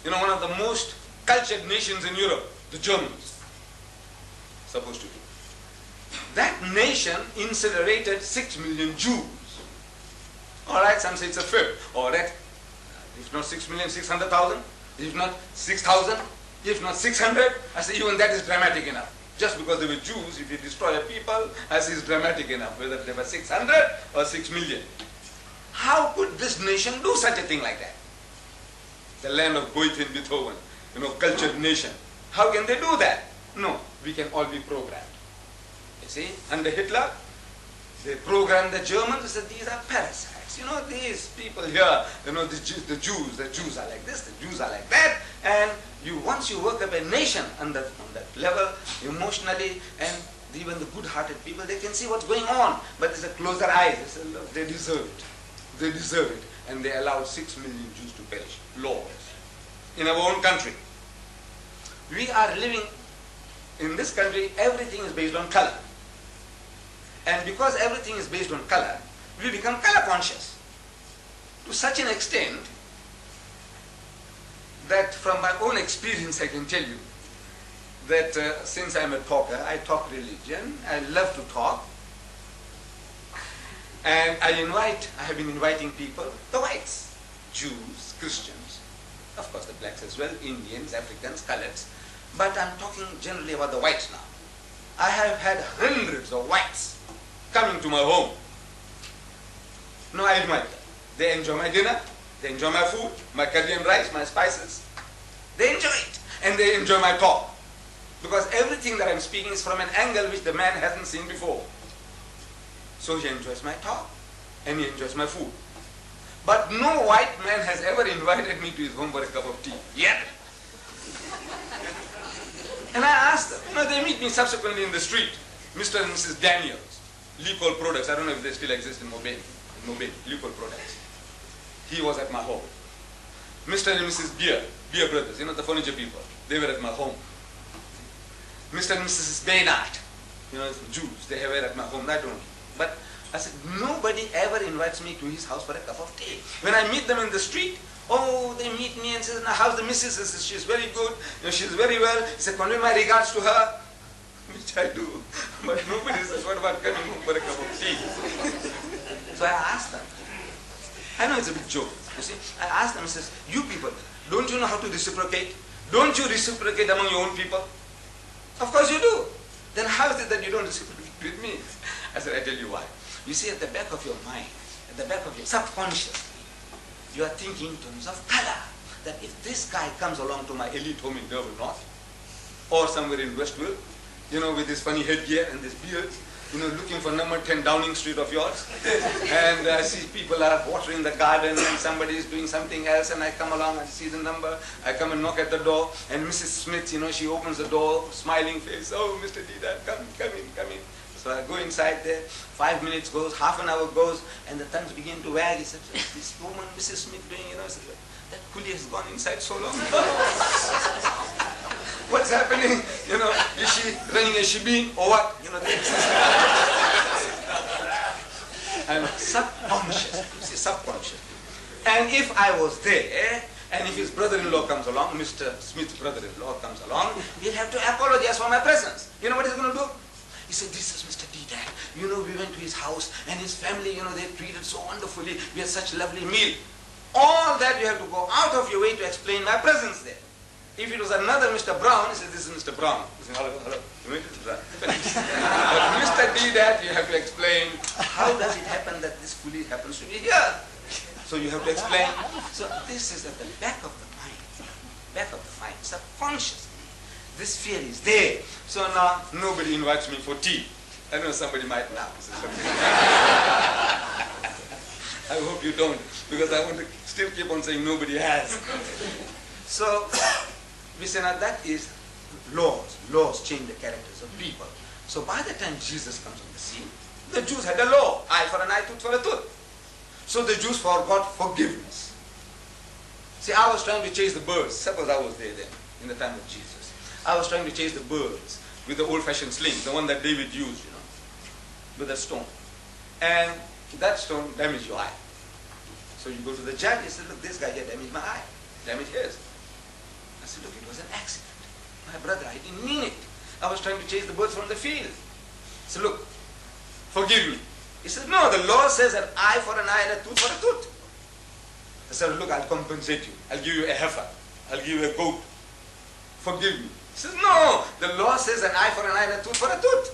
one of the most cultured nations in Europe, the Germans, supposed to be. That nation incinerated 6 million Jews. All right, some say it's a fifth. All right, if not 6 million, 600,000. If not 6,000. If not 600. I say even that is dramatic enough. Just because they were Jews, if you destroy a people, I say it's dramatic enough, whether they were 600 or 6 million. How could this nation do such a thing like that? The land of Goethe and Beethoven, cultured nation. How can they do that? No, we can all be programmed. You see, under Hitler, they programmed the Germans and said, these are parasites. These people here, the Jews are like this, the Jews are like that. And once you work up a nation on that level, emotionally, and even the good-hearted people, they can see what's going on. But they close their eyes. They say, look, they deserve it. They deserve it. And they allowed 6 million Jews to perish. Laws. In our own country. We are living in this country, everything is based on color. And because everything is based on color, we become color conscious. To such an extent that from my own experience I can tell you that since I'm a talker, I talk religion, I love to talk. And I have been inviting people, the whites, Jews, Christians, of course the blacks as well, Indians, Africans, coloreds. But I'm talking generally about the whites now. I have had hundreds of whites coming to my home. No, I invite them. They enjoy my dinner, they enjoy my food, my curry and rice, my spices. They enjoy it, and they enjoy my talk. Because everything that I'm speaking is from an angle which the man hasn't seen before. So he enjoys my talk and he enjoys my food. But no white man has ever invited me to his home for a cup of tea, yet. And I asked them, they meet me subsequently in the street. Mr. and Mrs. Daniels, Licol Products, I don't know if they still exist in Mobile, Licol Products. He was at my home. Mr. and Mrs. Beer Brothers, the furniture people, they were at my home. Mr. and Mrs. Deedat, Jews, they were at my home, I don't know. But I said, nobody ever invites me to his house for a cup of tea. When I meet them in the street, they meet me and say, now how's the missus? I said, she's very good, she's very well. He said, convey my regards to her, which I do. But nobody says, what about coming home for a cup of tea? So I asked them. I know it's a big joke, you see. I asked them, I says, you people, don't you know how to reciprocate? Don't you reciprocate among your own people? Of course you do. Then how is it that you don't reciprocate with me? I said, I tell you why. You see, at the back of your mind, at the back of your subconscious, you are thinking in terms of color. That if this guy comes along to my elite home in Durban North, or somewhere in Westville, with this funny headgear and this beard, looking for number 10 Downing Street of yours, and I see people are watering the garden and somebody is doing something else, and I come along and see the number, I come and knock at the door, and Mrs. Smith, she opens the door, smiling face, oh, Mr. Deedat, come in. So I go inside there, 5 minutes goes, half an hour goes, and the tongues begin to wag. He said, this woman, Mrs. Smith, doing, that coolie has gone inside so long. What's happening? Is she running a shebeen or what? I'm subconscious. And if I was there, and if his brother-in-law comes along, Mr. Smith's brother-in-law comes along, he'll have to apologize for my presence. You know what he's going to do? He said, this is Mr. Deedat. We went to his house and his family, they treated so wonderfully. We had such a lovely meal. All that you have to go out of your way to explain my presence there. If it was another Mr. Brown, he said, this is Mr. Brown. He said, hello. But Mr. Deedat, you have to explain, how does it happen that this fully happens to be here? So you have to explain. So this is at the back of the mind, subconsciously. This fear is there. So now nobody invites me for tea. I know somebody might now. I hope you don't, because I want to still keep on saying nobody has. So we say now that is laws. Laws change the characters of people. So by the time Jesus comes on the scene, the Jews had a law, eye for an eye, tooth for a tooth. So the Jews forgot forgiveness. See, I was trying to chase the birds. Suppose I was there then, in the time of Jesus. I was trying to chase the birds with the old-fashioned sling, the one that David used, with a stone. And that stone damaged your eye. So you go to the judge, he said, look, this guy here damaged my eye, damaged his. I said, look, it was an accident. My brother, I didn't mean it. I was trying to chase the birds from the field. I said, look, forgive me. He said, no, the law says an eye for an eye and a tooth for a tooth. I said, look, I'll compensate you. I'll give you a heifer. I'll give you a goat. Forgive me. He says, no, the law says an eye for an eye and a tooth for a tooth.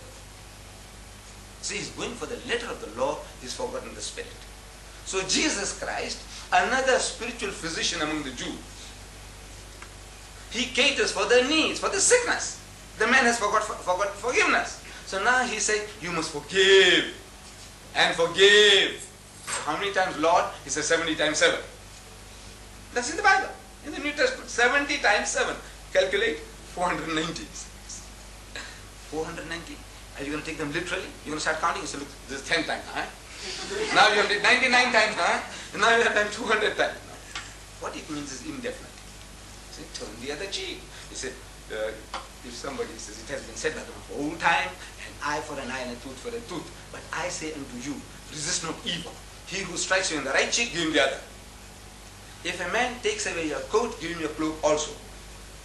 See, he's going for the letter of the law, he's forgotten the spirit. So Jesus Christ, another spiritual physician among the Jews, he caters for their needs, for the sickness. The man has forgot forgiveness. So now he says, you must forgive and forgive. How many times, Lord? He says 70 times 7. That's in the Bible, in the New Testament. 70 times 7. Calculate 490. 490. Are you going to take them literally? You're going to start counting? You say, look, this is 10 times. Huh? Now you have done 99 times. Huh? And now you have done 200 times. What it means is indefinite. See, turn the other cheek. He said, if somebody says, it has been said by them for all time, an eye for an eye and a tooth for a tooth. But I say unto you, resist not evil. He who strikes you in the right cheek, give him the other. If a man takes away your coat, give him your cloak also.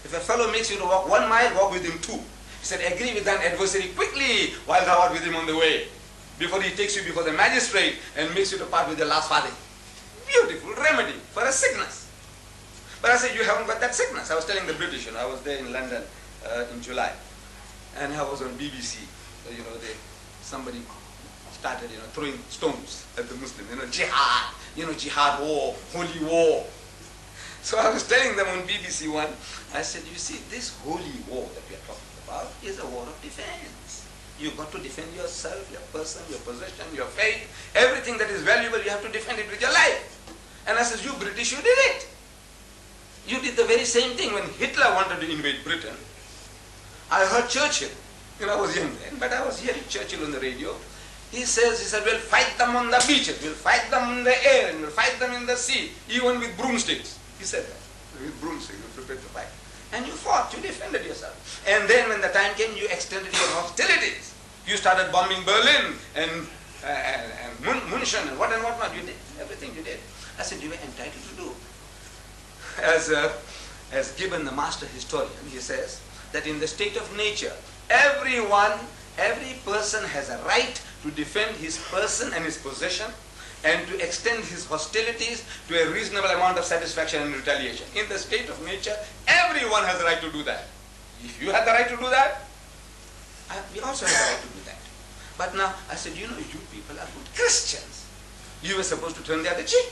If a fellow makes you to walk 1 mile, walk with him 2. He said, agree with thine adversary quickly while thou art with him on the way, before he takes you before the magistrate and makes you to part with your last farthing. Beautiful remedy for a sickness. But I said, you haven't got that sickness. I was telling the British, I was there in London in July, and I was on BBC. So, somebody started, throwing stones at the Muslims, jihad, jihad war, holy war. So I was telling them on BBC One, I said, you see, this holy war that we are talking about, about is a war of defense. You've got to defend yourself, your person, your possession, your faith, everything that is valuable, you have to defend it with your life. And I says, you British, you did it. You did the very same thing when Hitler wanted to invade Britain. I heard Churchill, I was young then, but I was hearing Churchill on the radio. He said, we'll fight them on the beaches, we'll fight them in the air, and we'll fight them in the sea, even with broomsticks. He said that. With broomsticks, you prepared to fight. And you fought, you defended yourself. And then when the time came, you extended your hostilities. You started bombing Berlin and München and whatnot. You did everything you did. I said, you were entitled to do. As Gibbon, the master historian, he says that in the state of nature, every person has a right to defend his person and his possession and to extend his hostilities to a reasonable amount of satisfaction and retaliation. In the state of nature, everyone has the right to do that. If you had the right to do that, we also have the right to do that. But now, I said, you people are good Christians. You were supposed to turn the other cheek.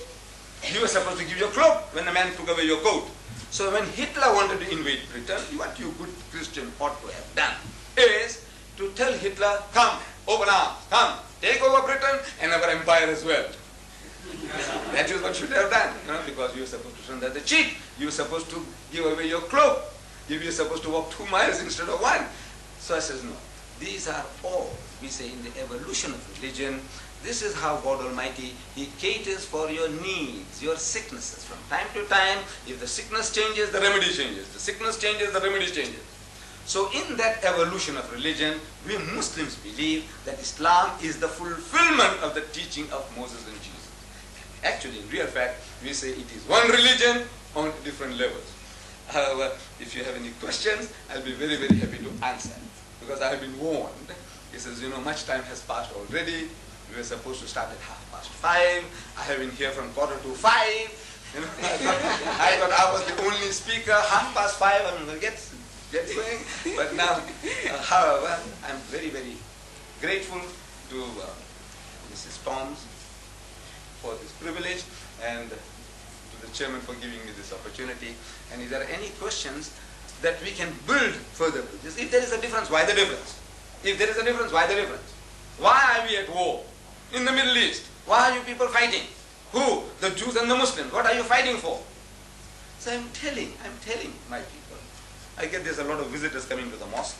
You were supposed to give your cloak when the man took away your coat. So when Hitler wanted to invade Britain, what you good Christian ought to have done is to tell Hitler, come, open arms, come, take over Britain and our empire as well. That is what you should have done, because you were supposed to turn the other cheek. You were supposed to give away your cloak. You were supposed to walk 2 miles instead of 1. So I says, no, these are all, we say, in the evolution of religion. This is how God Almighty, He caters for your needs, your sicknesses. From time to time, if the sickness changes, the remedy changes. The sickness changes, the remedy changes. So in that evolution of religion, we Muslims believe that Islam is the fulfillment of the teaching of Moses and Jesus. Actually, in real fact, we say it is one religion on different levels. However, if you have any questions, I'll be very, very happy to answer. Because I have been warned. He says, much time has passed already. We were supposed to start at 5:30. I have been here from 4:45. I thought I was the only speaker. 5:30, I'm going to get going. But now, however, I'm very, very grateful to Mrs. Toms for this privilege and to the chairman for giving me this opportunity. And if there are any questions that we can build further bridges, if there is a difference, why the difference? If there is a difference, why the difference? Why are we at war in the Middle East? Why are you people fighting? Who? The Jews and the Muslims. What are you fighting for? So I'm telling my people. I get there's a lot of visitors coming to the mosque.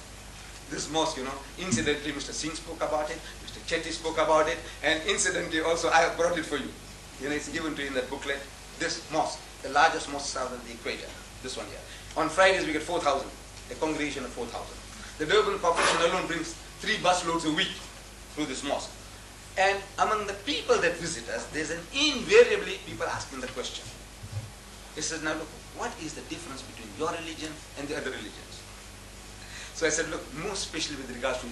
This mosque, incidentally Mr. Singh spoke about it, Mr. Chetty spoke about it, and incidentally also I have brought it for you. It's given to you in that booklet. This mosque, the largest mosque south of the equator, this one here. On Fridays we get 4,000, a congregation of 4,000. The Durban Corporation alone brings 3 bus loads a week through this mosque. And among the people that visit us, there's invariably people asking the question. He says, now look, what is the difference between your religion and the other religions? So I said, look, most especially with regards to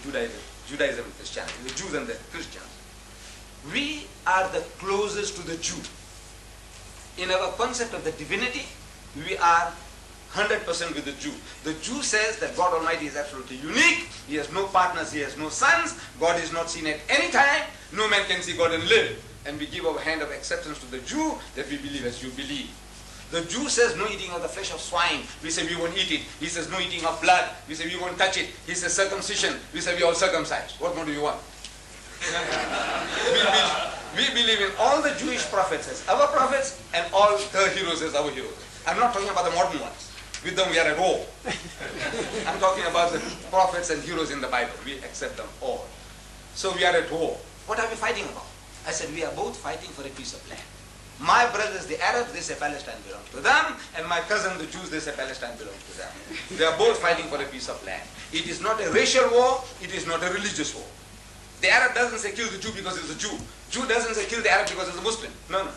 Judaism and Christianity, the Jews and the Christians, we are the closest to the Jew. In our concept of the divinity, we are 100% with the Jew. The Jew says that God Almighty is absolutely unique. He has no partners, He has no sons. God is not seen at any time. No man can see God and live. And we give our hand of acceptance to the Jew that we believe as you believe. The Jew says no eating of the flesh of swine. We say we won't eat it. He says no eating of blood. We say we won't touch it. He says circumcision. We say we all circumcised. What more do you want? we believe in all the Jewish prophets as our prophets and all the heroes as our heroes. I'm not talking about the modern ones. With them we are at war. I'm talking about the prophets and heroes in the Bible. We accept them all. So we are at war. What are we fighting about? I said we are both fighting for a piece of land. My brothers, the Arabs, they say Palestine belongs to them, and my cousin, the Jews, they say Palestine belongs to them. They are both fighting for a piece of land. It is not a racial war, it is not a religious war. The Arab doesn't say kill the Jew because he's a Jew. Jew doesn't say kill the Arab because he's a Muslim. No.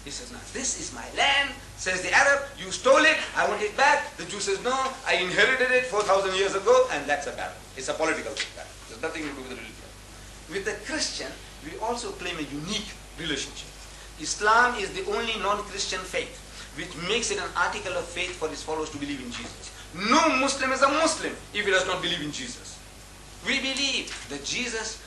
He says, now this is my land, says the Arab, you stole it, I want it back. The Jew says, no, I inherited it 4,000 years ago, and that's a battle. It's a political battle. There's nothing to do with the religion. With the Christian, we also claim a unique relationship. Islam is the only non-Christian faith which makes it an article of faith for its followers to believe in Jesus. No Muslim is a Muslim if he does not believe in Jesus. We believe that Jesus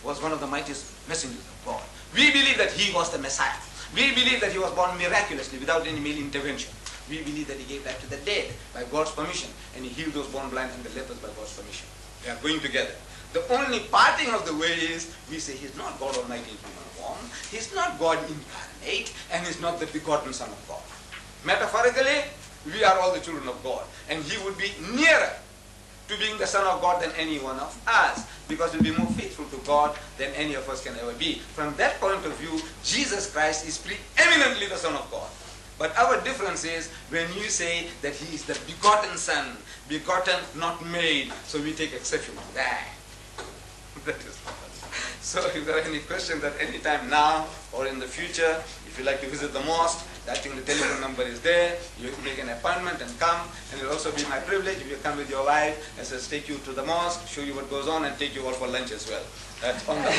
was one of the mightiest messengers of God. We believe that he was the Messiah. We believe that he was born miraculously without any male intervention. We believe that he gave life to the dead by God's permission, and he healed those born blind and the lepers by God's permission. They are going together. The only parting of the way is we say he's not God Almighty in human form, he's not God incarnate, and he's not the begotten Son of God. Metaphorically, we are all the children of God, and he would be nearer to being the Son of God than any one of us, because he'll be more faithful to God than any of us can ever be. From that point of view, Jesus Christ is preeminently the Son of God. But our difference is when you say that he is the begotten Son, begotten, not made, so we take exception to that. That is all. So if there are any questions at any time now or in the future, if you like to visit the mosque, I think the telephone number is there. You make an appointment and come, and it will also be my privilege if you come with your wife, and says take you to the mosque, show you what goes on, and take you all for lunch as well. That's on the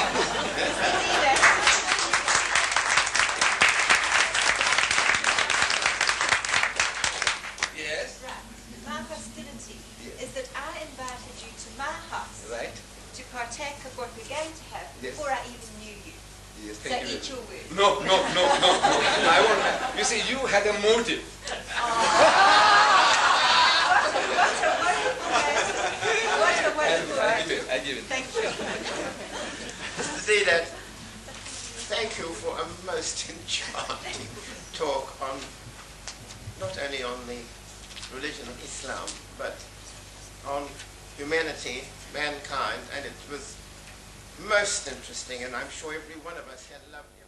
Yes? Right. My hostility is that I invited you to my house to partake of what we're going to have before I even knew you. Yes, So thank you. eat your words. No. I won't have. You see, you had a motive. What a wonderful I give it. Thank you. To say that, thank you for a most enchanting talk on, not only on the religion of Islam, but on humanity, mankind, and it was most interesting, and I'm sure every one of us had loved you.